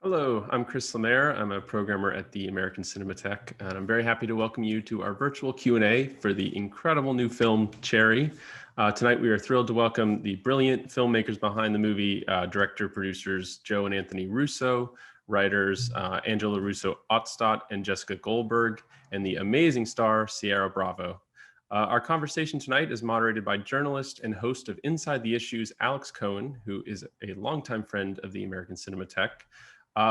Hello, I'm Chris Lemaire. I'm a programmer at the American Cinematheque, and I'm very happy to welcome you to our virtual Q&A for the incredible new film, Cherry. Tonight, we are thrilled to welcome the brilliant filmmakers behind the movie, director-producers Joe and Anthony Russo, writers Angela Russo-Otstot and Jessica Goldberg, and the amazing star, Ciara Bravo. Our conversation tonight is moderated by journalist and host of Inside the Issues, Alex Cohen, who is a longtime friend of the American Cinematheque.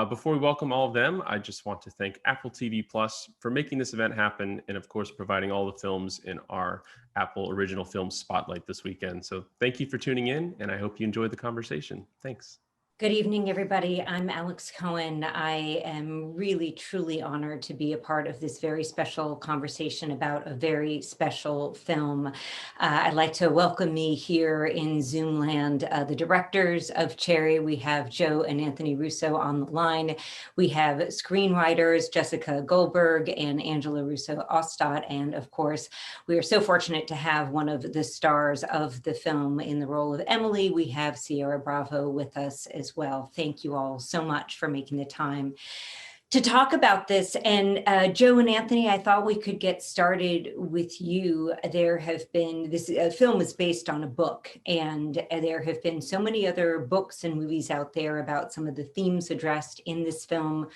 Before we welcome all of them, I just want to thank Apple TV Plus for making this event happen and, of course, providing all the films in our Apple Original Film Spotlight this weekend. So thank you for tuning in, and I hope you enjoyed the conversation. Thanks. Good evening, everybody. I'm Alex Cohen. I am really, truly honored to be a part of this very special conversation about a very special film. I'd like to welcome me here in Zoom land, the directors of Cherry. We have Joe and Anthony Russo on the line. We have screenwriters Jessica Goldberg and Angela Russo-Otstot. And of course, we are so fortunate to have one of the stars of the film in the role of Emily. We have Ciara Bravo with us as well. Thank you all so much for making the time to talk about this. And Joe and Anthony, I thought we could get started with you. There have been, this film is based on a book, and there have been so many other books and movies out there about some of the themes addressed in this film: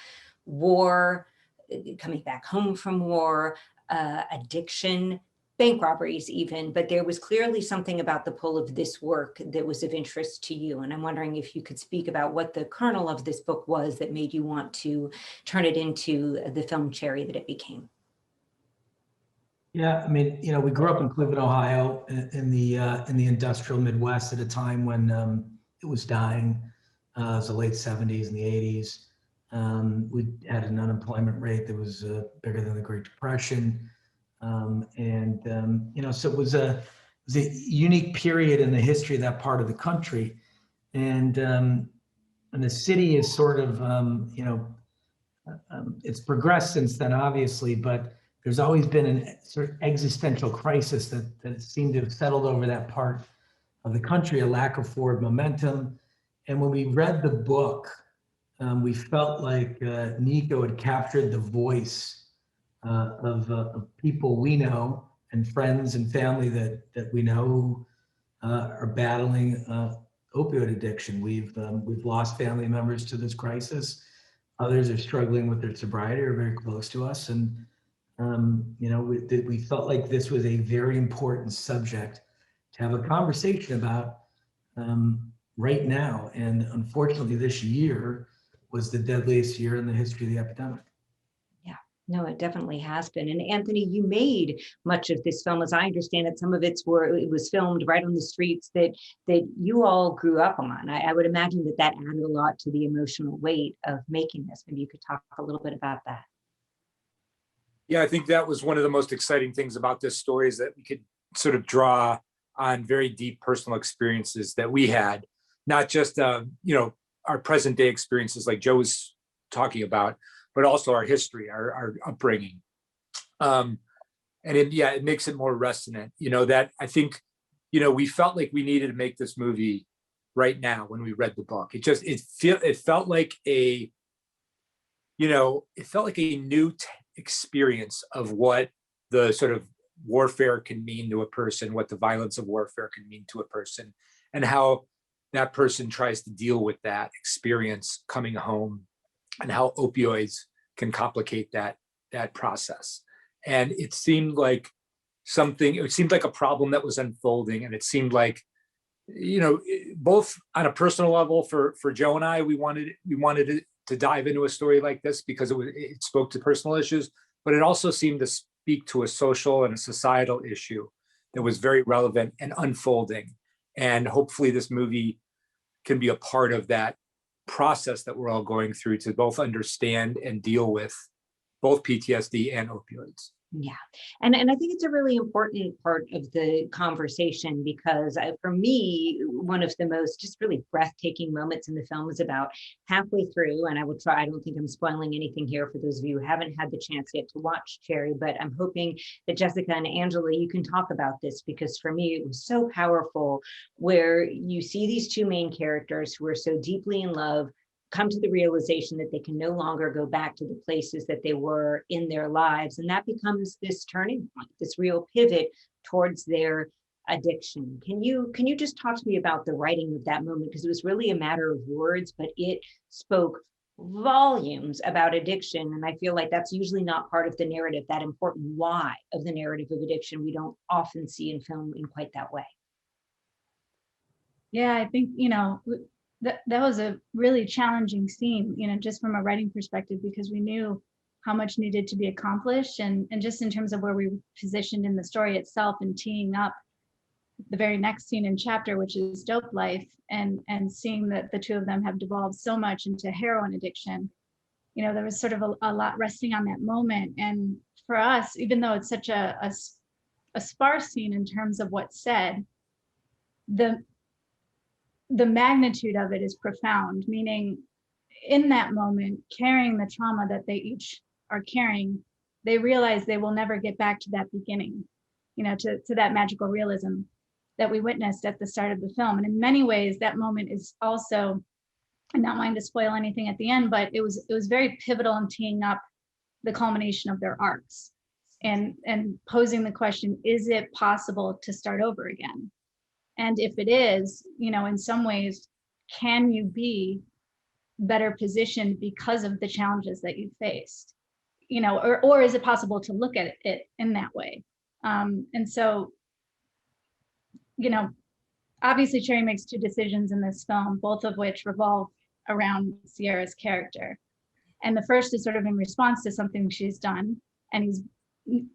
war, coming back home from war, addiction, bank robberies even, but there was clearly something about the pull of this work that was of interest to you. And I'm wondering if you could speak about what the kernel of this book was that made you want to turn it into the film Cherry that it became. Yeah, I mean, we grew up in Cleveland, Ohio, in the industrial Midwest at a time when it was dying. It was the late 70s and the 80s. We had an unemployment rate that was bigger than the Great Depression. So it was a unique period in the history of that part of the country. And the city is sort of, it's progressed since then, obviously, but there's always been a sort of existential crisis that seemed to have settled over that part of the country, a lack of forward momentum. And when we read the book, we felt like Nico had captured the voice of people we know and friends and family that we know who are battling opioid addiction. We've lost family members to this crisis. Others are struggling with their sobriety or very close to us. And we felt like this was a very important subject to have a conversation about right now. And unfortunately, this year was the deadliest year in the history of the epidemic. No, it definitely has been. And Anthony, you made much of this film, as I understand it. Some of it was filmed right on the streets that you all grew up on. I would imagine that added a lot to the emotional weight of making this. Maybe you could talk a little bit about that. Yeah, I think that was one of the most exciting things about this story, is that we could sort of draw on very deep personal experiences that we had, not just our present day experiences like Joe was talking about, but also our history, our upbringing. And it makes it more resonant, that I think, we felt like we needed to make this movie right now when we read the book. It felt like a new experience of what the sort of warfare can mean to a person, what the violence of warfare can mean to a person, and how that person tries to deal with that experience coming home, and how opioids can complicate that process. And it seemed like a problem that was unfolding. And it seemed like, both on a personal level for Joe and I, we wanted to dive into a story like this because it spoke to personal issues, but it also seemed to speak to a social and a societal issue that was very relevant and unfolding. And hopefully this movie can be a part of that process that we're all going through to both understand and deal with both PTSD and opioids. Yeah. And I think it's a really important part of the conversation because for me, one of the most just really breathtaking moments in the film is about halfway through, and I don't think I'm spoiling anything here for those of you who haven't had the chance yet to watch Cherry, but I'm hoping that Jessica and Angela, you can talk about this because for me, it was so powerful where you see these two main characters who are so deeply in love, come to the realization that they can no longer go back to the places that they were in their lives. And that becomes this turning point, this real pivot towards their addiction. Can you just talk to me about the writing of that moment? Because it was really a matter of words, but it spoke volumes about addiction. And I feel like that's usually not part of the narrative, that important why of the narrative of addiction. We don't often see in film in quite that way. Yeah, I think, that was a really challenging scene, just from a writing perspective, because we knew how much needed to be accomplished, and just in terms of where we were positioned in the story itself, and teeing up the very next scene and chapter, which is Dope Life, and seeing that the two of them have devolved so much into heroin addiction. There was sort of a lot resting on that moment. And for us, even though it's such a sparse scene in terms of what's said, the magnitude of it is profound, meaning in that moment, carrying the trauma that they each are carrying, they realize they will never get back to that beginning, to that magical realism that we witnessed at the start of the film. And in many ways, that moment is also, I'm not wanting to spoil anything at the end, but it was very pivotal in teeing up the culmination of their arcs, and posing the question, is it possible to start over again? And if it is, in some ways, can you be better positioned because of the challenges that you faced? Or is it possible to look at it in that way? And so, obviously Cherry makes two decisions in this film, both of which revolve around Ciara's character. And the first is sort of in response to something she's done, and he's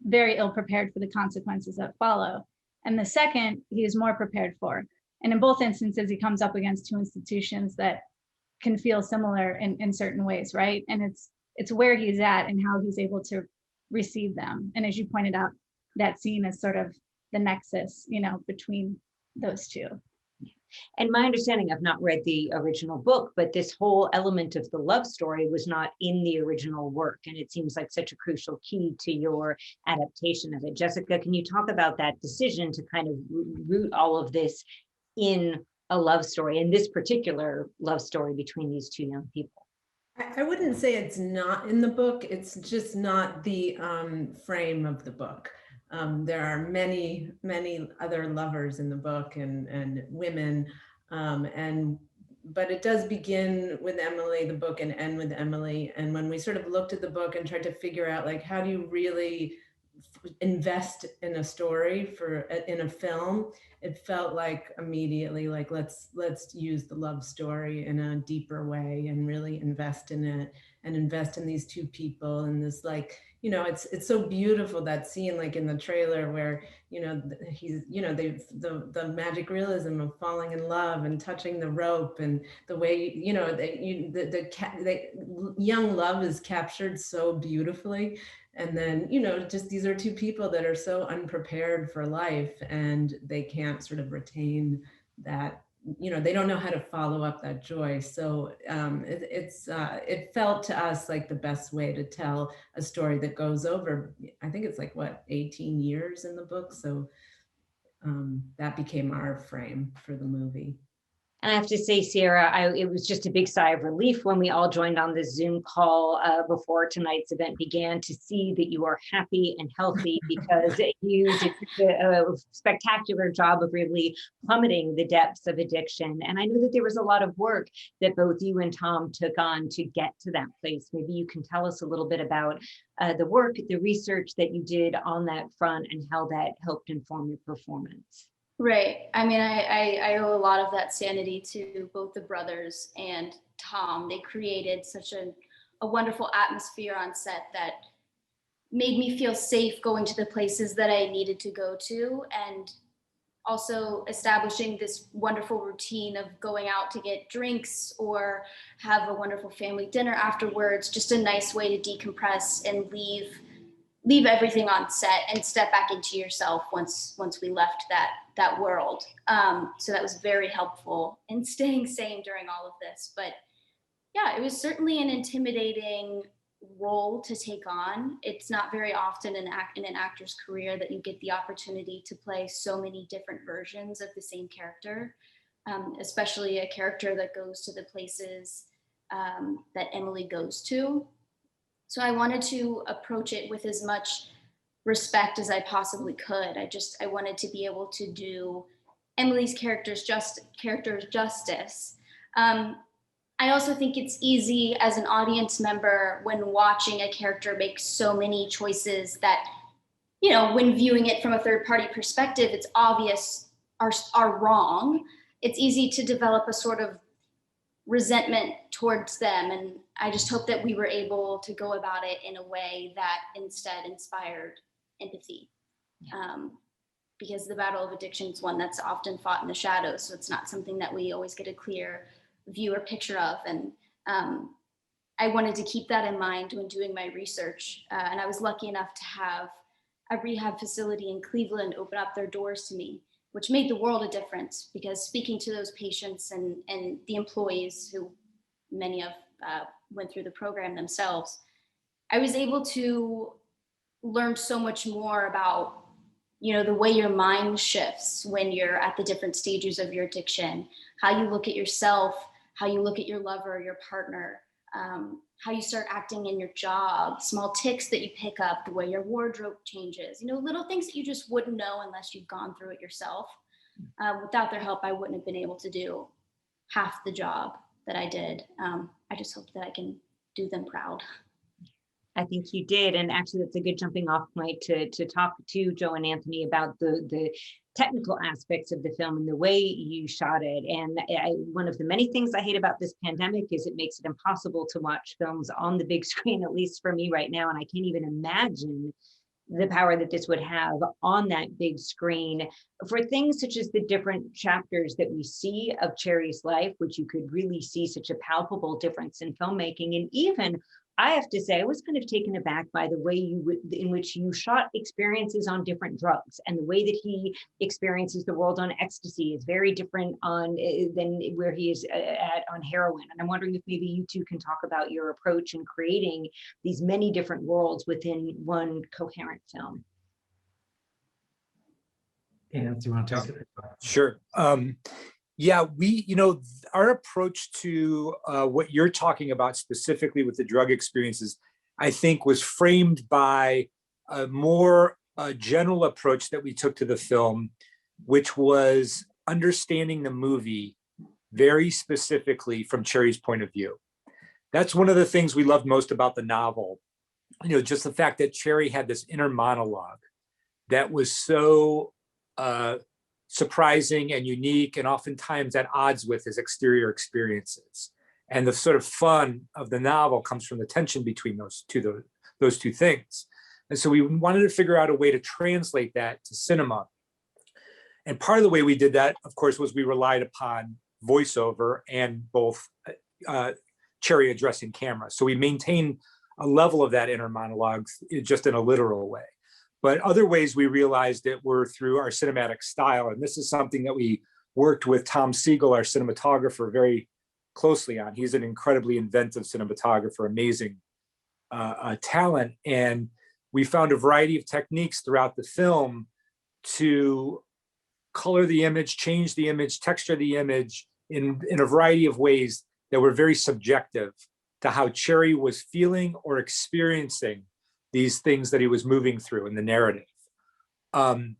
very ill prepared for the consequences that follow. And the second, he is more prepared for. And in both instances, he comes up against two institutions that can feel similar in certain ways, right? And it's where he's at and how he's able to receive them. And as you pointed out, that scene is sort of the nexus, between those two. And my understanding, I've not read the original book, but this whole element of the love story was not in the original work. And it seems like such a crucial key to your adaptation of it. Jessica, can you talk about that decision to kind of root all of this in a love story, and this particular love story between these two young people? I wouldn't say it's not in the book. It's just not the frame of the book. There are many, many other lovers in the book, and women, but it does begin with Emily, the book, and end with Emily. And when we sort of looked at the book and tried to figure out, like, how do you really invest in a story in a film, it felt like immediately like, let's use the love story in a deeper way and really invest in it, and invest in these two people. And this, like, it's so beautiful, that scene, like in the trailer, where he's the magic realism of falling in love and touching the rope, and the way the young love is captured so beautifully. And then, just these are two people that are so unprepared for life, and they can't sort of retain that, they don't know how to follow up that joy. So it felt to us like the best way to tell a story that goes over, I think it's like, 18 years in the book. So that became our frame for the movie. And I have to say, Ciara, it was just a big sigh of relief when we all joined on this Zoom call before tonight's event began, to see that you are happy and healthy, because you did a spectacular job of really plummeting the depths of addiction. And I know that there was a lot of work that both you and Tom took on to get to that place. Maybe you can tell us a little bit about the work, the research that you did on that front, and how that helped inform your performance. Right. I mean, I owe a lot of that sanity to both the brothers and Tom. They created such a wonderful atmosphere on set that made me feel safe going to the places that I needed to go to, and also establishing this wonderful routine of going out to get drinks or have a wonderful family dinner afterwards. Just a nice way to decompress and leave everything on set and step back into yourself once we left that world. So that was very helpful in staying sane during all of this. But yeah, it was certainly an intimidating role to take on. It's not very often in an actor's career that you get the opportunity to play so many different versions of the same character, especially a character that goes to the places that Emily goes to. So I wanted to approach it with as much respect as I possibly could. I wanted to be able to do Emily's character's justice. I also think it's easy as an audience member when watching a character make so many choices that, you know, when viewing it from a third party perspective, it's obvious are wrong. It's easy to develop a sort of resentment towards them. And I just hope that we were able to go about it in a way that instead inspired empathy. Because the battle of addiction is one that's often fought in the shadows. So it's not something that we always get a clear view or picture of. And I wanted to keep that in mind when doing my research. And I was lucky enough to have a rehab facility in Cleveland open up their doors to me, which made the world a difference, because speaking to those patients and the employees, who many of went through the program themselves, I was able to learn so much more about, you know, the way your mind shifts when you're at the different stages of your addiction, how you look at yourself, how you look at your lover, your partner, how you start acting in your job, small tics that you pick up, the way your wardrobe changes, you know, little things that you just wouldn't know unless you've gone through it yourself. Without their help, I wouldn't have been able to do half the job that I did. I just hope that I can do them proud. I think you did. And actually, that's a good jumping off point to talk to Joe and Anthony about the technical aspects of the film and the way you shot it. And one of the many things I hate about this pandemic is it makes it impossible to watch films on the big screen, at least for me right now. And I can't even imagine the power that this would have on that big screen for things such as the different chapters that we see of Cherry's life, which you could really see such a palpable difference in filmmaking. And even, I have to say, I was kind of taken aback by the way in which you shot experiences on different drugs, and the way that he experiences the world on ecstasy is very different than where he is at on heroin. And I'm wondering if maybe you two can talk about your approach in creating these many different worlds within one coherent film. Yeah, do you want to take it? Sure. Yeah, our approach to what you're talking about specifically with the drug experiences, I think was framed by a more general approach that we took to the film, which was understanding the movie very specifically from Cherry's point of view. That's one of the things we loved most about the novel. You know, just the fact that Cherry had this inner monologue that was so surprising and unique, and oftentimes at odds with his exterior experiences. And the sort of fun of the novel comes from the tension between those two things. And so we wanted to figure out a way to translate that to cinema. And part of the way we did that, of course, was we relied upon voiceover and both Cherry addressing camera. So we maintained a level of that inner monologue just in a literal way. But other ways we realized it were through our cinematic style. And this is something that we worked with Tom Siegel, our cinematographer, very closely on. He's an incredibly inventive cinematographer, amazing talent. And we found a variety of techniques throughout the film to color the image, change the image, texture the image in a variety of ways that were very subjective to how Cherry was feeling or experiencing these things that he was moving through in the narrative. And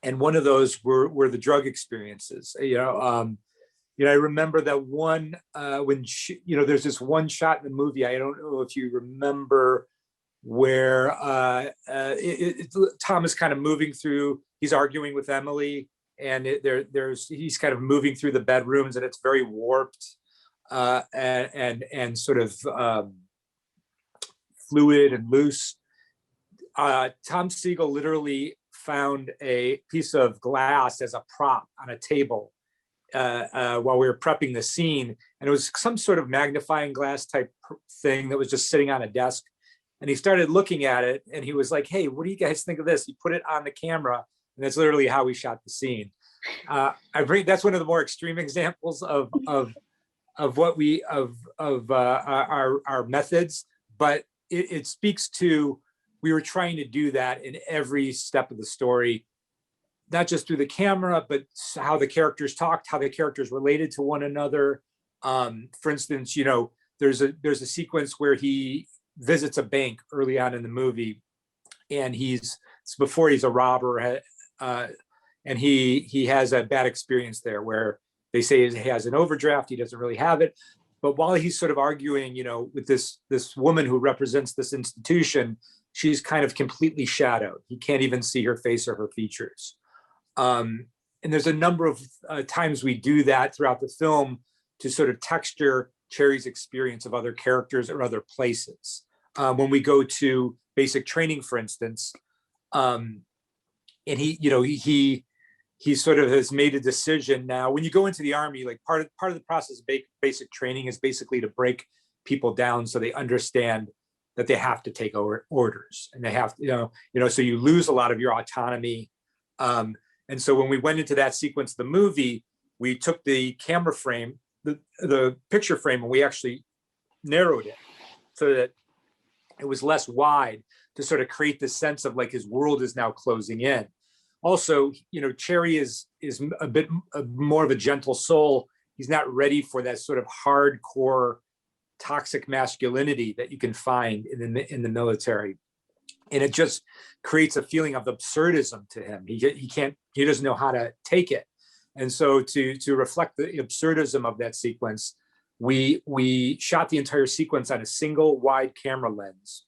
one of those were the drug experiences. I remember that one, when there's this one shot in the movie, I don't know if you remember, where Tom is kind of moving through, he's arguing with Emily, and he's kind of moving through the bedrooms, and it's very warped and sort of fluid and loose. Tom Siegel literally found a piece of glass as a prop on a table while we were prepping the scene. And it was some sort of magnifying glass type thing that was just sitting on a desk. And he started looking at it, and he was like, "Hey, what do you guys think of this?" He put it on the camera, and that's literally how we shot the scene. That's one of the more extreme examples of what our methods, but it speaks to, we were trying to do that in every step of the story, not just through the camera, but how the characters talked, how the characters related to one another. For instance, there's a sequence where he visits a bank early on in the movie, and it's before he's a robber, and he has a bad experience there where they say he has an overdraft, he doesn't really have it. But while he's sort of arguing, with this woman who represents this institution, she's kind of completely shadowed. He can't even see her face or her features. And there's a number of times we do that throughout the film to sort of texture Cherry's experience of other characters or other places. When we go to basic training, for instance, and he sort of has made a decision now. When you go into the Army, like part of the process of basic training is basically to break people down so they understand that they have to take orders, and they have so you lose a lot of your autonomy. And so when we went into that sequence of the movie, we took the camera frame, the picture frame, and we actually narrowed it so that it was less wide, to sort of create this sense of like his world is now closing in. Also, Cherry is a bit more of a gentle soul. He's not ready for that sort of hardcore toxic masculinity that you can find in the military. And it just creates a feeling of absurdism to him. He doesn't know how to take it. And so to reflect the absurdism of that sequence, we shot the entire sequence on a single wide camera lens,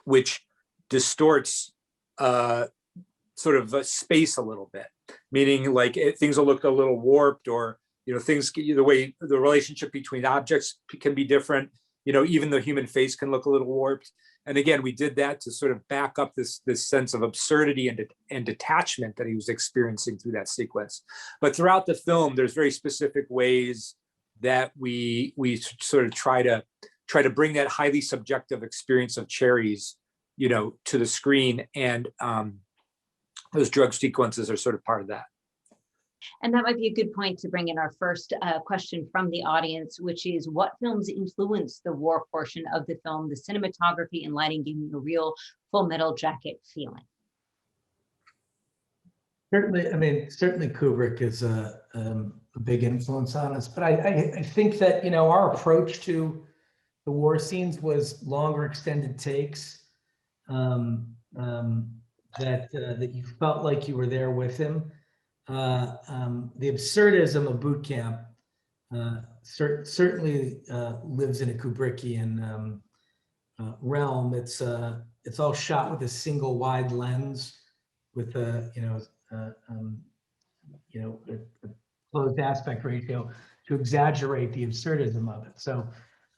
which distorts sort of space a little bit, meaning like things will look a little warped, or things, the way the relationship between objects can be different. Even the human face can look a little warped. And again, we did that to sort of back up this sense of absurdity and detachment that he was experiencing through that sequence. But throughout the film, there's very specific ways that we sort of try to bring that highly subjective experience of Cherry's, to the screen. And those drug sequences are sort of part of that. And that might be a good point to bring in our first question from the audience, which is, what films influenced the war portion of the film, the cinematography and lighting giving a real Full Metal Jacket feeling? Certainly Kubrick is a big influence on us, but I think that, our approach to the war scenes was longer extended takes, that you felt like you were there with him. The absurdism of boot camp certainly lives in a Kubrickian realm. It's all shot with a single wide lens, with a closed aspect ratio to exaggerate the absurdism of it. So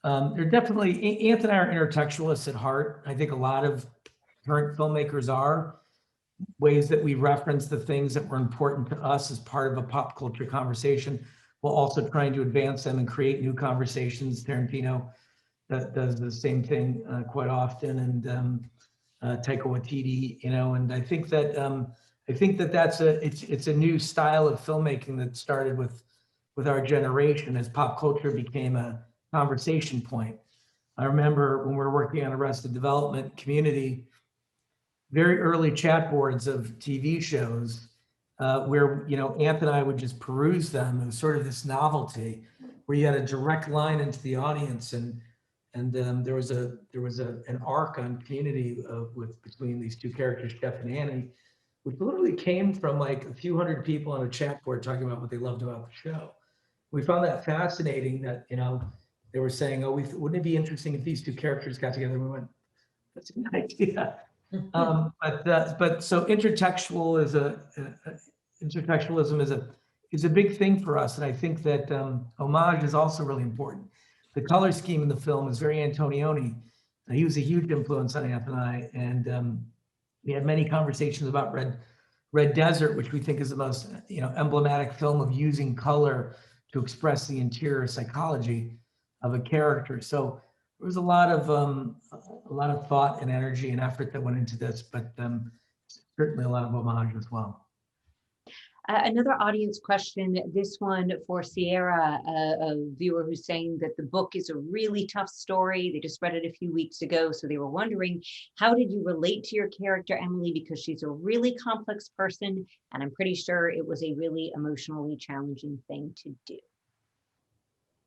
they're definitely, Anthony and I are intertextualists at heart. I think a lot of current filmmakers are. Ways that we reference the things that were important to us as part of a pop culture conversation, while also trying to advance them and create new conversations. Tarantino does the same thing quite often, and Taika Waititi, and I think that it's a new style of filmmaking that started with our generation as pop culture became a conversation point. I remember when we were working on Arrested Development, Community, very early chat boards of TV shows where, Anth and I would just peruse them. It was sort of this novelty where you had a direct line into the audience, and there was an arc on Community between these two characters, Jeff and Annie, which literally came from like a few hundred people on a chat board talking about what they loved about the show. We found that fascinating that, they were saying, oh, wouldn't it be interesting if these two characters got together? And we went, that's a good idea. But so intertextualism is a big thing for us, and I think that homage is also really important. The color scheme in the film is very Antonioni. He was a huge influence on Anth and I, and we had many conversations about Red Desert, which we think is the most emblematic film of using color to express the interior psychology of a character. So there was a lot of thought and energy and effort that went into this, but certainly a lot of homage as well. Another audience question, this one for Ciara, a viewer who's saying that the book is a really tough story. They just read it a few weeks ago, so they were wondering, how did you relate to your character, Emily? Because she's a really complex person, and I'm pretty sure it was a really emotionally challenging thing to do.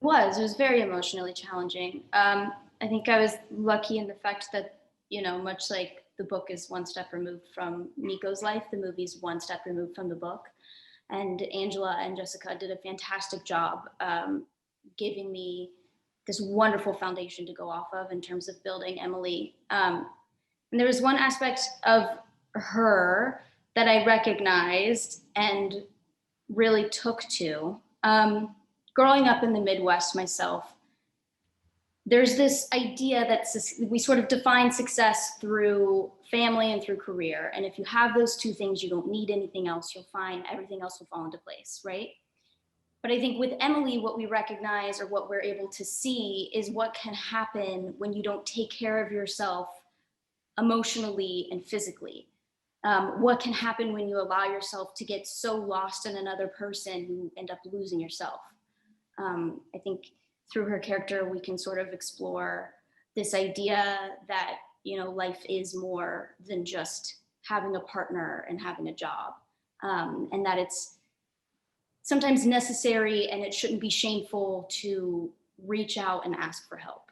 It was very emotionally challenging. I think I was lucky in the fact that, you know, much like the book is one step removed from Nico's life, the movie's one step removed from the book. And Angela and Jessica did a fantastic job giving me this wonderful foundation to go off of in terms of building Emily. And there was one aspect of her that I recognized and really took to. Growing up in the Midwest myself, there's this idea that we sort of define success through family and through career. And if you have those two things, you don't need anything else. You'll find everything else will fall into place, right? But I think with Emily, what we recognize or what we're able to see is what can happen when you don't take care of yourself emotionally and physically. What can happen when you allow yourself to get so lost in another person you end up losing yourself. I think through her character, we can sort of explore this idea that, you know, life is more than just having a partner and having a job, and that it's sometimes necessary and it shouldn't be shameful to reach out and ask for help.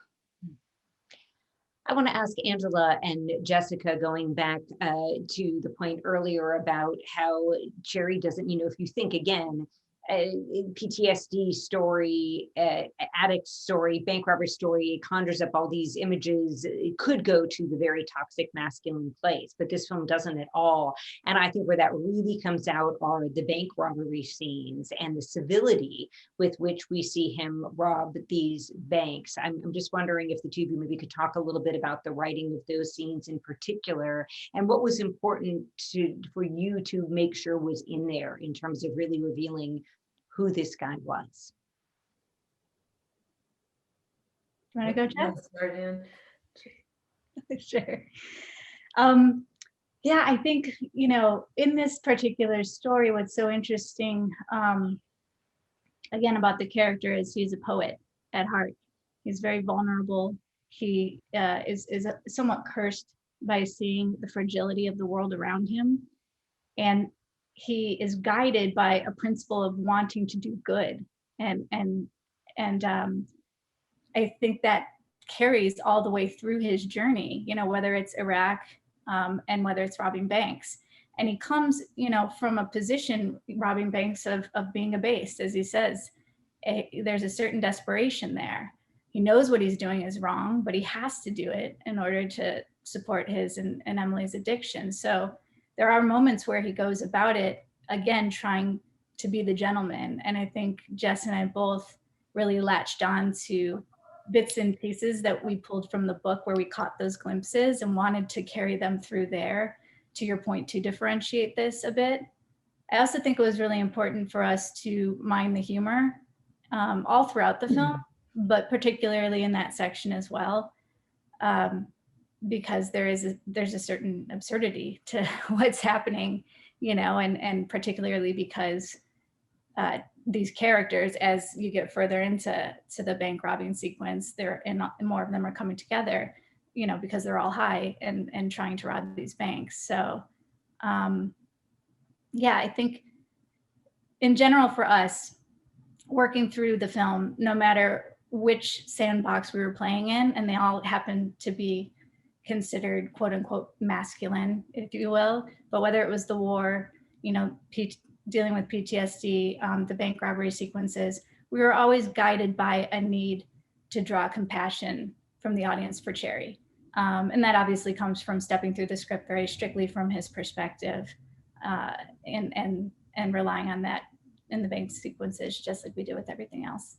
I want to ask Angela and Jessica, going back to the point earlier about how Cherry doesn't, you know, if you think again, PTSD story, addict story, bank robber story, it conjures up all these images. It could go to the very toxic masculine place, but this film doesn't at all. And I think where that really comes out are the bank robbery scenes and the civility with which we see him rob these banks. I'm just wondering if the two of you maybe could talk a little bit about the writing of those scenes in particular, and what was important for you to make sure was in there in terms of really revealing who this guy was. You want to go, Jeff? Start in. Sure. Yeah, I think, you know, in this particular story, what's so interesting, again, about the character is he's a poet at heart. He's very vulnerable. He is somewhat cursed by seeing the fragility of the world around him. And he is guided by a principle of wanting to do good. And I think that carries all the way through his journey, you know, whether it's Iraq and whether it's robbing banks. And he comes, you know, from a position, robbing banks, of being abased, as he says. There's a certain desperation there. He knows what he's doing is wrong, but he has to do it in order to support his and Emily's addiction. So there are moments where he goes about it, again, trying to be the gentleman. And I think Jess and I both really latched on to bits and pieces that we pulled from the book where we caught those glimpses and wanted to carry them through there, to your point, to differentiate this a bit. I also think it was really important for us to mind the humor all throughout the film, but particularly in that section as well. Because there's a certain absurdity to what's happening, you know, and particularly because these characters, as you get further into the bank robbing sequence, and more of them are coming together, you know, because they're all high and trying to rob these banks. So yeah, I think in general for us, working through the film, no matter which sandbox we were playing in, and they all happen to be considered quote unquote masculine, if you will, but whether it was the war, you know, dealing with PTSD, the bank robbery sequences, we were always guided by a need to draw compassion from the audience for Cherry. And that obviously comes from stepping through the script very strictly from his perspective, and relying on that in the bank sequences, just like we do with everything else.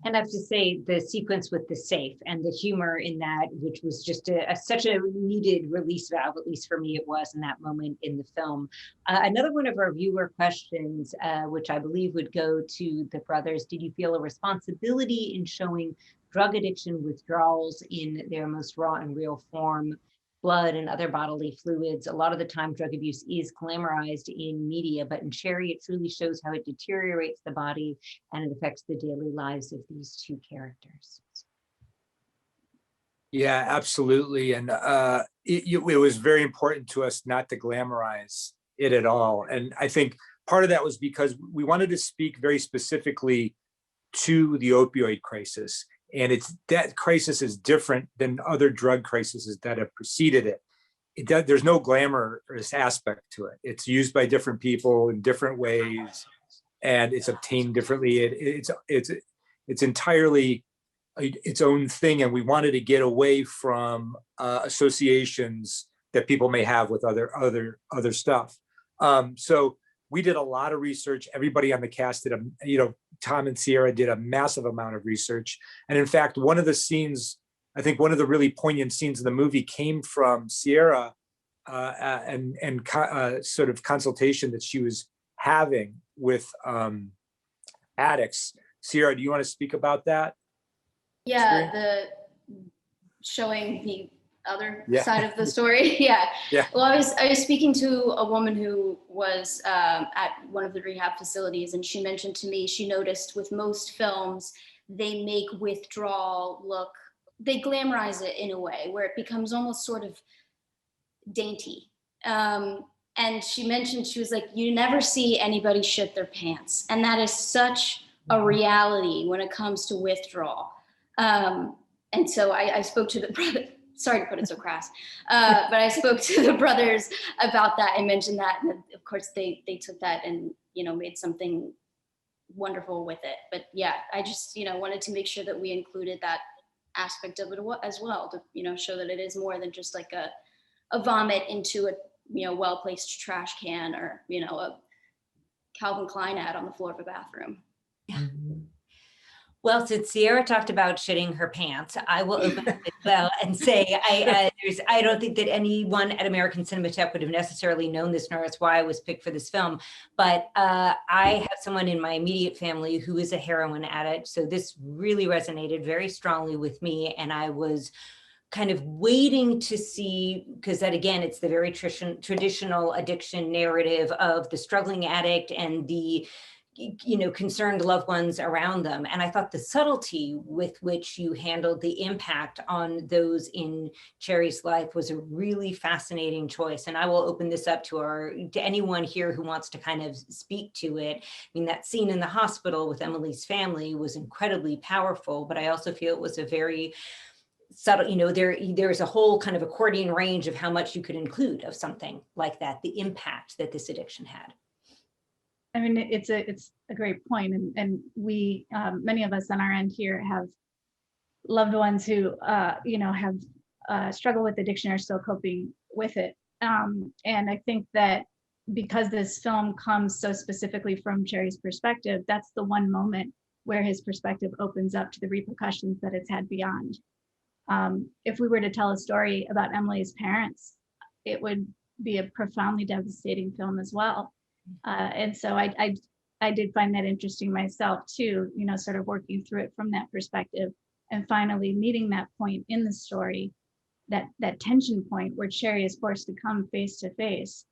And I have to say, the sequence with the safe and the humor in that, which was just such a needed release valve, at least for me, it was in that moment in the film. Another one of our viewer questions, which I believe would go to the brothers: did you feel a responsibility in showing drug addiction withdrawals in their most raw and real form? Blood and other bodily fluids. A lot of the time, drug abuse is glamorized in media, but in Cherry, it truly shows how it deteriorates the body and it affects the daily lives of these two characters. Yeah, absolutely. And it was very important to us not to glamorize it at all. And I think part of that was because we wanted to speak very specifically to the opioid crisis. And that crisis is different than other drug crises that have preceded it. There's no glamorous aspect to it. It's used by different people in different ways, and it's obtained differently. It's entirely its own thing, and we wanted to get away from associations that people may have with other stuff. So we did a lot of research. Everybody on the cast did Tom and Ciara did a massive amount of research. And in fact, one of the scenes, I think one of the really poignant scenes in the movie came from Ciara and sort of consultation that she was having with addicts. Ciara, do you want to speak about that? Yeah, the showing the other side of the story. Yeah. Well, I was speaking to a woman who was at one of the rehab facilities, and she mentioned to me she noticed with most films they make withdrawal look, they glamorize it in a way where it becomes almost sort of dainty. And she mentioned, she was like, you never see anybody shit their pants, and that is such a reality when it comes to withdrawal. And so I spoke to the brother. Sorry to put it so crass, but I spoke to the brothers about that and mentioned that. And of course, they took that and, made something wonderful with it. But yeah, I just, wanted to make sure that we included that aspect of it as well to, show that it is more than just like a vomit into a, well-placed trash can or, a Calvin Klein ad on the floor of a bathroom. Well, since Ciara talked about shitting her pants, I will open up as well and say I don't think that anyone at American Cinematheque would have necessarily known this, nor it's why I was picked for this film. But I have someone in my immediate family who is a heroin addict, so this really resonated very strongly with me, and I was kind of waiting to see, because that again, it's the very traditional addiction narrative of the struggling addict and the concerned loved ones around them. And I thought the subtlety with which you handled the impact on those in Cherry's life was a really fascinating choice. And I will open this up to anyone here who wants to kind of speak to it. I mean, that scene in the hospital with Emily's family was incredibly powerful, but I also feel it was a very subtle, there's a whole kind of accordion range of how much you could include of something like that, the impact that this addiction had. I mean, it's a great point, and we many of us on our end here have loved ones who have struggled with addiction or still coping with it, and I think that because this film comes so specifically from Cherry's perspective, that's the one moment where his perspective opens up to the repercussions that it's had beyond. If we were to tell a story about Emily's parents, it would be a profoundly devastating film as well. And so I did find that interesting myself too, sort of working through it from that perspective and finally meeting that point in the story, that tension point where Cherry is forced to come face to face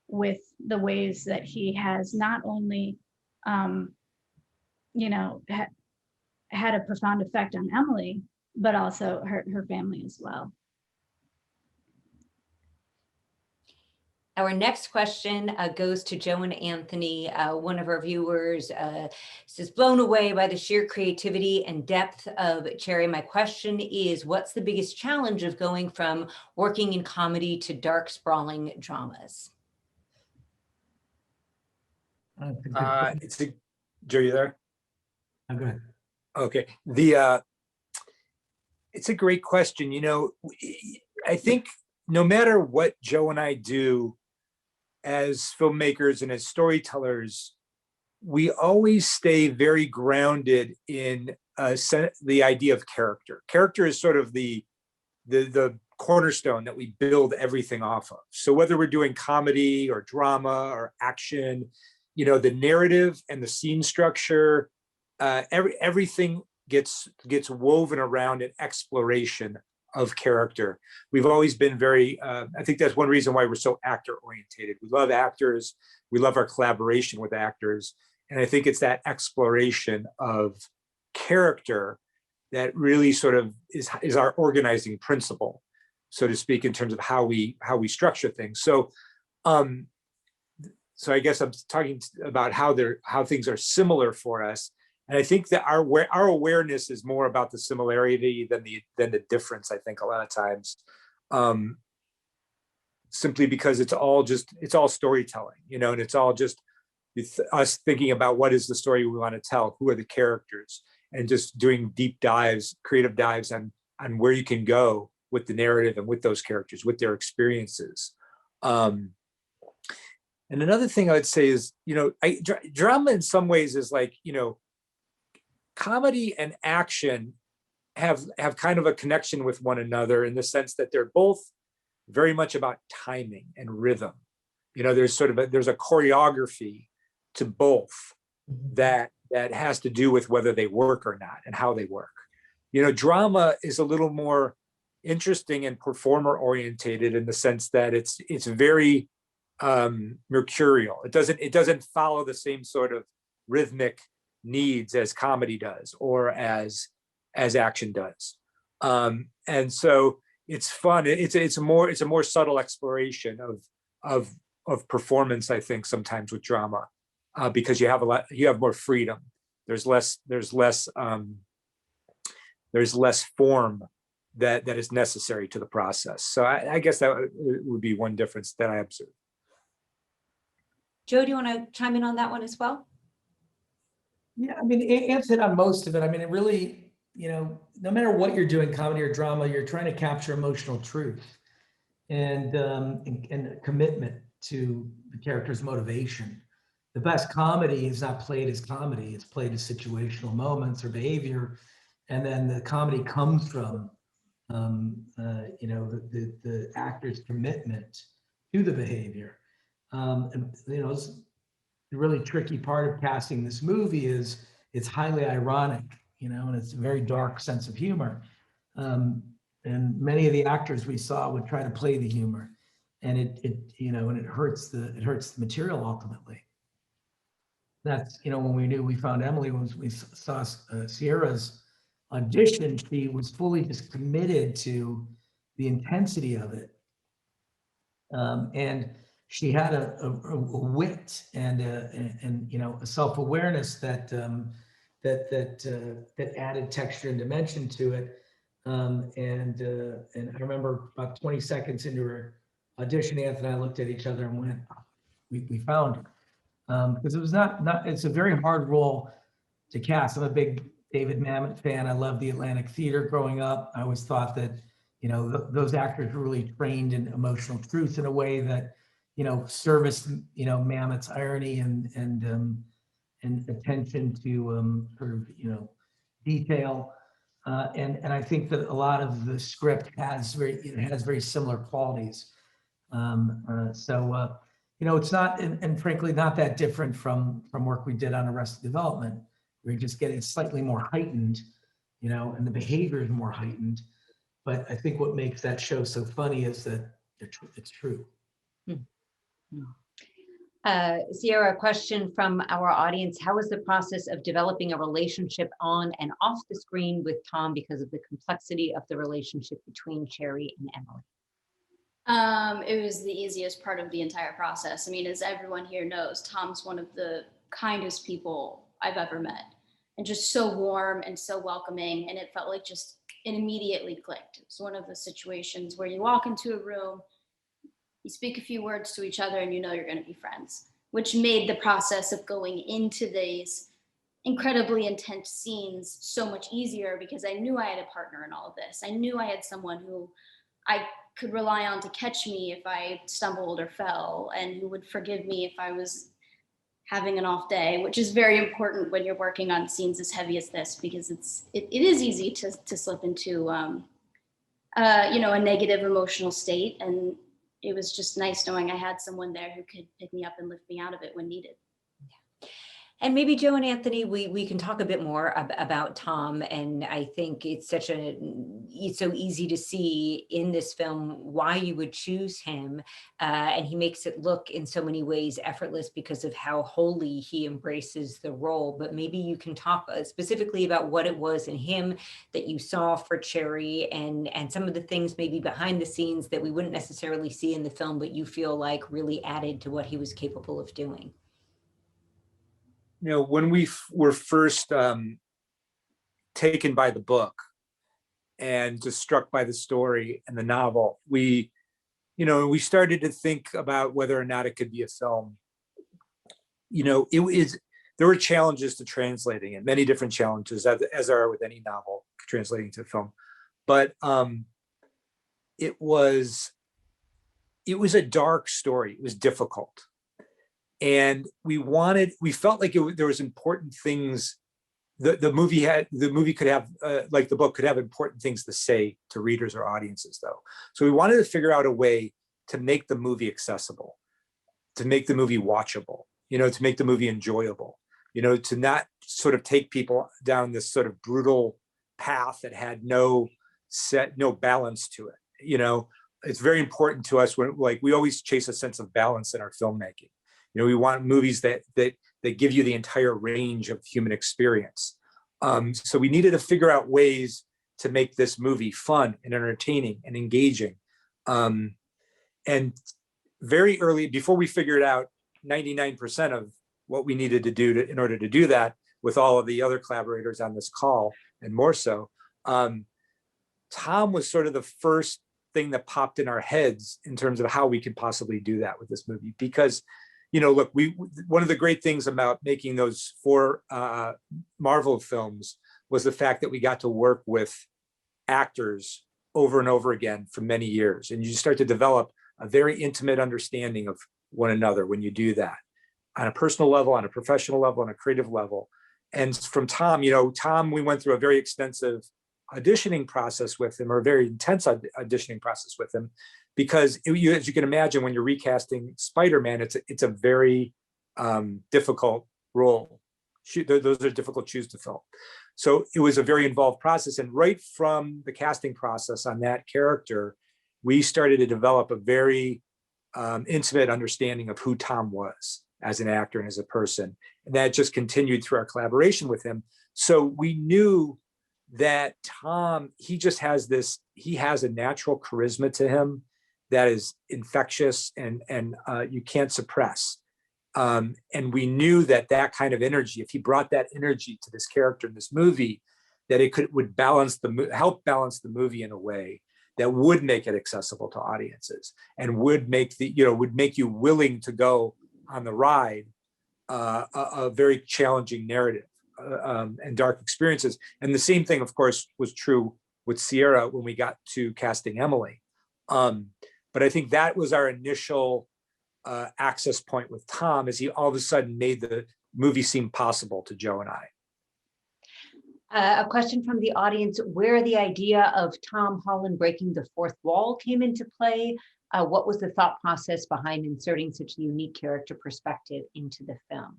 with the ways that he has not only, had a profound effect on Emily, but also her family as well. Our next question goes to Joe and Anthony. One of our viewers says, blown away by the sheer creativity and depth of Cherry. My question is, what's the biggest challenge of going from working in comedy to dark, sprawling dramas? Joe, you there? I'm good. Okay. It's a great question. I think no matter what Joe and I do as filmmakers and as storytellers, we always stay very grounded in the idea of character. Character is sort of the cornerstone that we build everything off of. So whether we're doing comedy or drama or action, the narrative and the scene structure, everything gets woven around an exploration of character. We've always been very, I think that's one reason why we're so actor orientated. We love actors. We love our collaboration with actors. And I think it's that exploration of character that really sort of is our organizing principle, so to speak, in terms of how we structure things. So I guess I'm talking about how things are similar for us. And I think that our awareness is more about the similarity than the difference, I think, a lot of times. Simply because it's all storytelling, and it's all just us thinking about what is the story we want to tell, who are the characters, and just doing deep dives, creative dives on where you can go with the narrative and with those characters, with their experiences. And another thing I would say is, drama in some ways is like, comedy and action have kind of a connection with one another in the sense that they're both very much about timing and rhythm. There's there's a choreography to both that has to do with whether they work or not and how they work. Drama is a little more interesting and performer orientated in the sense that it's very mercurial. It doesn't follow the same sort of rhythmic needs as comedy does or as action does. And so it's fun. It's a more subtle exploration of performance, I think, sometimes with drama, because you have more freedom. There's less form that is necessary to the process. So I guess that would be one difference that I observe. Joe, do you want to chime in on that one as well? Yeah, I mean, Anne's hit on most of it. I mean, it really, no matter what you're doing, comedy or drama, you're trying to capture emotional truth and a commitment to the character's motivation. The best comedy is not played as comedy; it's played as situational moments or behavior, and then the comedy comes from, the actor's commitment to the behavior. And the really tricky part of casting this movie is it's highly ironic, and it's a very dark sense of humor. And many of the actors we saw would try to play the humor, and it hurts the material ultimately. That's, when we found Emily, when we saw Ciara's audition, she was fully just committed to the intensity of it. And she had a wit and a self-awareness that added texture and dimension to it. And I remember about 20 seconds into her audition, Anthony and I looked at each other and went, we found her. Because it was it's a very hard role to cast. I'm a big David Mamet fan. I love the Atlantic Theater growing up. I always thought that, those actors were really trained in emotional truth in a way that, serviced, Mamet's irony and attention to sort of, detail. And I think that a lot of the script has very similar qualities. It's not, and frankly, not that different from work we did on Arrested Development. We're just getting slightly more heightened, and the behavior is more heightened. But I think what makes that show so funny is that it's true. Ciara, a question from our audience. How was the process of developing a relationship on and off the screen with Tom because of the complexity of the relationship between Cherry and Emily? It was the easiest part of the entire process. I mean, as everyone here knows, Tom's one of the kindest people I've ever met, and just so warm and so welcoming. And it felt like it immediately clicked. It was one of the situations where you walk into a room, you speak a few words to each other, and you're going to be friends, which made the process of going into these incredibly intense scenes so much easier, because I knew I had a partner in all of this. I knew I had someone who I could rely on to catch me if I stumbled or fell, and who would forgive me if I was having an off day, which is very important when you're working on scenes as heavy as this, because it is easy to slip into a negative emotional state. And it was just nice knowing I had someone there who could pick me up and lift me out of it when needed. And maybe Joe and Anthony, we can talk a bit more about Tom. And I think it's so easy to see in this film why you would choose him. And he makes it look in so many ways effortless because of how wholly he embraces the role. But maybe you can talk specifically about what it was in him that you saw for Cherry, and some of the things maybe behind the scenes that we wouldn't necessarily see in the film, but you feel like really added to what he was capable of doing. when we were first taken by the book and just struck by the story and the novel, we started to think about whether or not it could be a film. There were challenges to translating it, many different challenges, as there are with any novel translating to film. But it was a dark story. It was difficult. And we felt like there was important things. The movie could have, like the book could have important things to say to readers or audiences, though. So we wanted to figure out a way to make the movie accessible, to make the movie watchable, to make the movie enjoyable, to not sort of take people down this sort of brutal path that had no balance to it. It's very important to us when, like, we always chase a sense of balance in our filmmaking. We want movies that give you the entire range of human experience. So we needed to figure out ways to make this movie fun and entertaining and engaging. And very early, before we figured out 99% of what we needed to do in order to do that, with all of the other collaborators on this call, and more so, Tom was sort of the first thing that popped in our heads in terms of how we could possibly do that with this movie. Because, look, one of the great things about making those 4 Marvel films was the fact that we got to work with actors over and over again for many years. And you start to develop a very intimate understanding of one another when you do that, on a personal level, on a professional level, on a creative level. And from Tom, Tom, we went through a very extensive auditioning process with him, or a very intense auditioning process with him, because as you can imagine, when you're recasting Spider-Man, it's a very difficult role. Those are difficult shoes to fill. So it was a very involved process. And right from the casting process on that character, we started to develop a very intimate understanding of who Tom was as an actor and as a person. And that just continued through our collaboration with him. So we knew that Tom, he has a natural charisma to him that is infectious and you can't suppress. And we knew that kind of energy, if he brought that energy to this character in this movie, that it would help balance the movie in a way that would make it accessible to audiences and would make you willing to go on the ride, a very challenging narrative and dark experiences. And the same thing, of course, was true with Ciara when we got to casting Emily. But I think that was our initial access point with Tom, as he all of a sudden made the movie seem possible to Joe and I. A question from the audience: where the idea of Tom Holland breaking the fourth wall came into play? What was the thought process behind inserting such a unique character perspective into the film?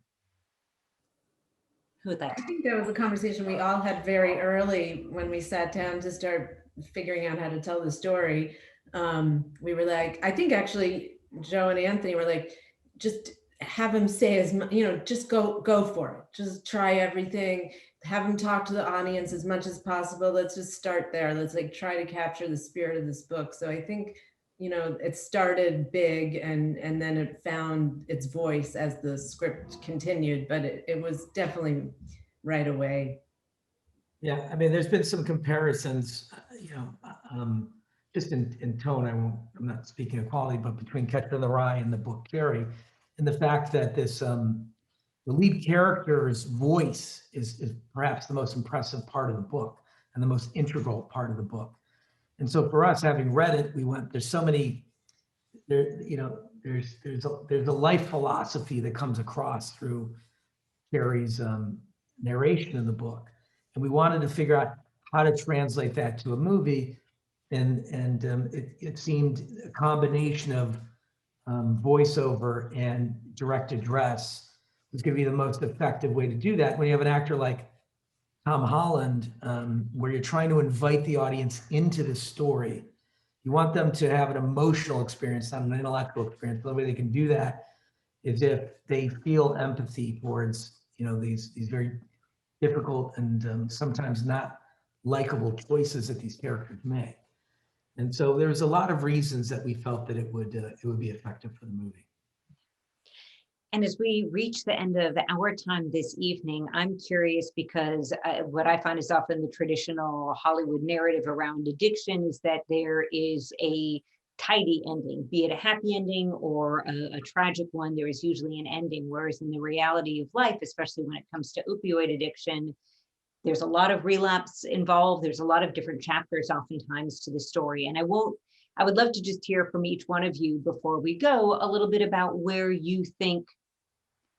Who would like? I think that was a conversation we all had very early when we sat down to start figuring out how to tell the story. We were like, I think actually Joe and Anthony were like, just have him say as much, just go for it. Just try everything. Have him talk to the audience as much as possible. Let's just start there. Let's try to capture the spirit of this book. So I think, it started big and then it found its voice as the script continued, but it was definitely right away. Yeah, I mean, there's been some comparisons, just in tone. I'm not speaking of quality, but between Catcher in the Rye and the book Carrie, and the fact that this the lead character's voice is perhaps the most impressive part of the book and the most integral part of the book. And so for us, having read it, there's so many, there's a life philosophy that comes across through Carrie's narration of the book. And we wanted to figure out how to translate that to a movie. And it seemed a combination of voiceover and direct address was going to be the most effective way to do that. When you have an actor like Tom Holland, where you're trying to invite the audience into the story, you want them to have an emotional experience, not an intellectual experience. The way they can do that is if they feel empathy towards, these very difficult and sometimes not likable choices that these characters make. And so there's a lot of reasons that we felt that it would be effective for the movie. And as we reach the end of our time this evening, I'm curious because what I find is often the traditional Hollywood narrative around addiction is that there is a tidy ending, be it a happy ending or a tragic one. There is usually an ending, whereas in the reality of life, especially when it comes to opioid addiction, there's a lot of relapse involved. There's a lot of different chapters oftentimes to the story. And I would love to just hear from each one of you before we go a little bit about where you think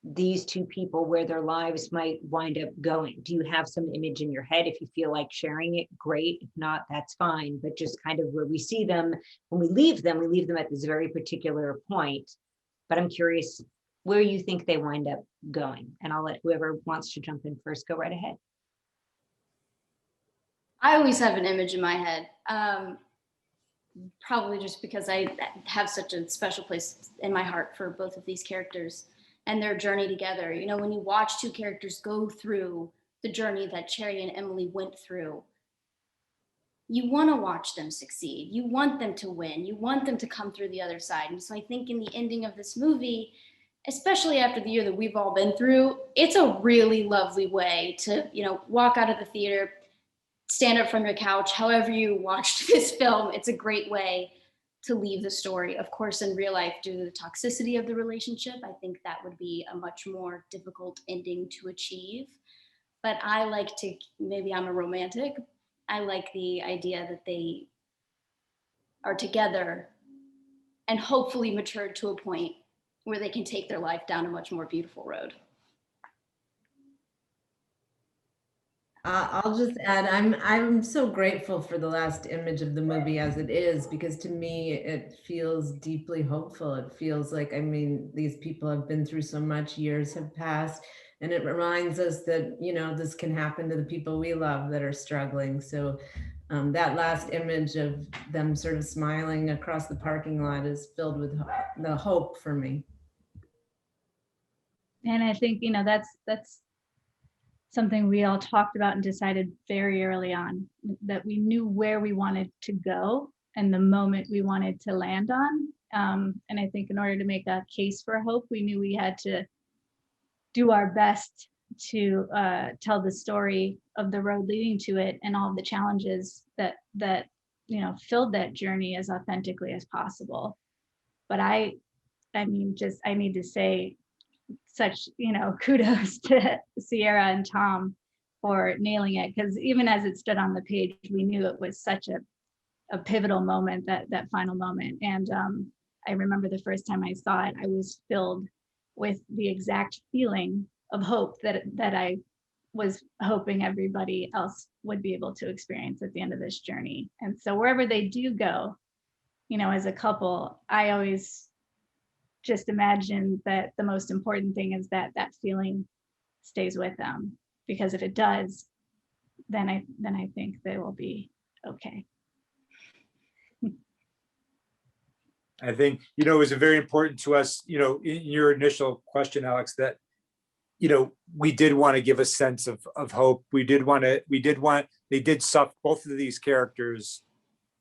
these two people, where their lives might wind up going. Do you have some image in your head? If you feel like sharing it, great. If not, that's fine. But just kind of where we see them, when we leave them at this very particular point. But I'm curious where you think they wind up going. And I'll let whoever wants to jump in first go right ahead. I always have an image in my head, probably just because I have such a special place in my heart for both of these characters and their journey together. You know, when you watch two characters go through the journey that Cherry and Emily went through, you want to watch them succeed. You want them to win. You want them to come through the other side. And so I think in the ending of this movie, especially after the year that we've all been through, it's a really lovely way to, you know, walk out of the theater, stand up from your couch, however you watched this film. It's a great way to leave the story. Of course, in real life, due to the toxicity of the relationship, I think that would be a much more difficult ending to achieve. But I like to, maybe I'm a romantic, I like the idea that they are together and hopefully matured to a point where they can take their life down a much more beautiful road. I'll just add, I'm so grateful for the last image of the movie as it is, because to me it feels deeply hopeful. It feels like, I mean, these people have been through so much, years have passed, and it reminds us that, you know, this can happen to the people we love that are struggling. So that last image of them sort of smiling across the parking lot is filled with the hope for me. And I think, you know, that's something we all talked about and decided very early on, that we knew where we wanted to go and the moment we wanted to land on. And I think in order to make a case for hope, we knew we had to do our best to tell the story of the road leading to it and all of the challenges that you know filled that journey as authentically as possible. But I mean, just I need to say such, you know, kudos to Ciara and Tom for nailing it, because even as it stood on the page, we knew it was such a pivotal moment, that final moment. And I remember the first time I saw it, I was filled with the exact feeling of hope that I was hoping everybody else would be able to experience at the end of this journey. And so wherever they do go, you know, as a couple, I always just imagine that the most important thing is that feeling stays with them, because if it does, then I think they will be okay. I think, you know, it was very important to us, you know, in your initial question, Alex, that, you know, we did want to give a sense of hope. They did suffer, both of these characters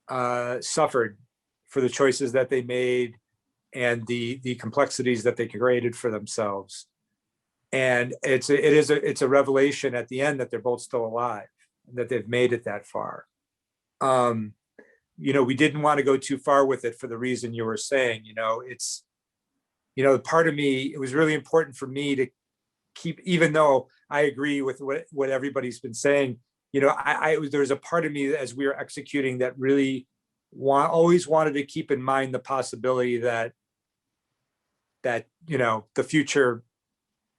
suffered for the choices that they made and the complexities that they created for themselves. And it's a revelation at the end that they're both still alive, and that they've made it that far. You know, we didn't want to go too far with it for the reason you were saying. You know, it's, you know, part of me, it was really important for me to keep, even though I agree with what everybody's been saying, you know, there was a part of me as we were executing that really always wanted to keep in mind the possibility that, you know, the future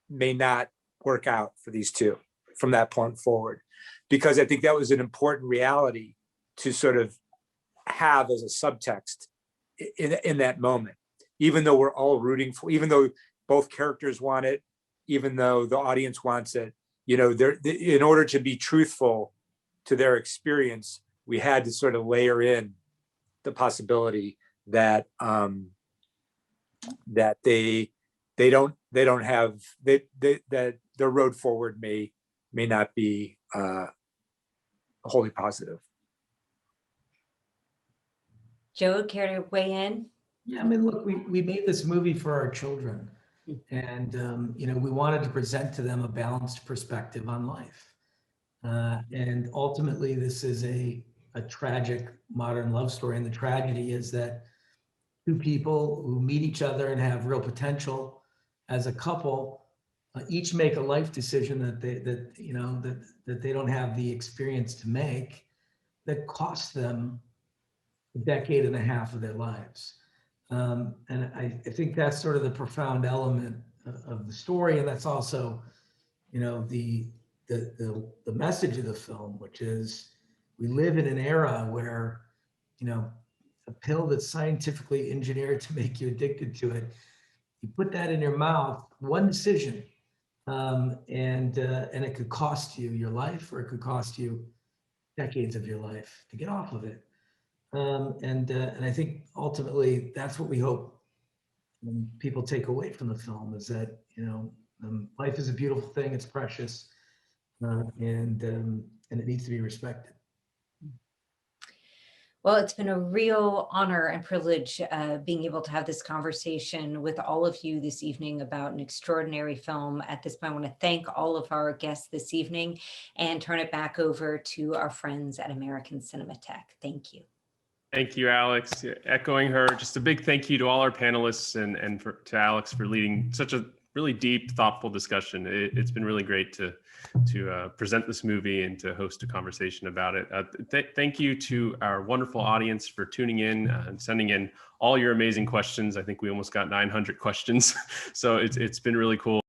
may not work out for these two from that point forward, because I think that was an important reality to sort of have as a subtext in that moment, even though we're all rooting for, even though both characters want it, even though the audience wants it, you know, in order to be truthful to their experience, we had to sort of layer in the possibility that that that their road forward may not be wholly positive. Joe, care to weigh in? Yeah, I mean, look, we made this movie for our children. And, you know, we wanted to present to them a balanced perspective on life. And ultimately, this is a tragic modern love story. And the tragedy is that two people who meet each other and have real potential as a couple each make a life decision that they don't have the experience to make, that costs them a decade and a half of their lives. And I think that's sort of the profound element of the story, and that's also, you know, the message of the film, which is we live in an era where, you know, a pill that's scientifically engineered to make you addicted to it, you put that in your mouth, one decision, and it could cost you your life, or it could cost you decades of your life to get off of it. And I think ultimately that's what we hope people take away from the film, is that, you know, life is a beautiful thing, it's precious, and it needs to be respected. Well, it's been a real honor and privilege being able to have this conversation with all of you this evening about an extraordinary film. At this point, I want to thank all of our guests this evening and turn it back over to our friends at American Cinematheque. Thank you. Thank you, Alex. Echoing her, just a big thank you to all our panelists and to Alex for leading such a really deep, thoughtful discussion. It's been really great to present this movie and to host a conversation about it. Thank you to our wonderful audience for tuning in and sending in all your amazing questions. I think we almost got 900 questions. So it's been really cool.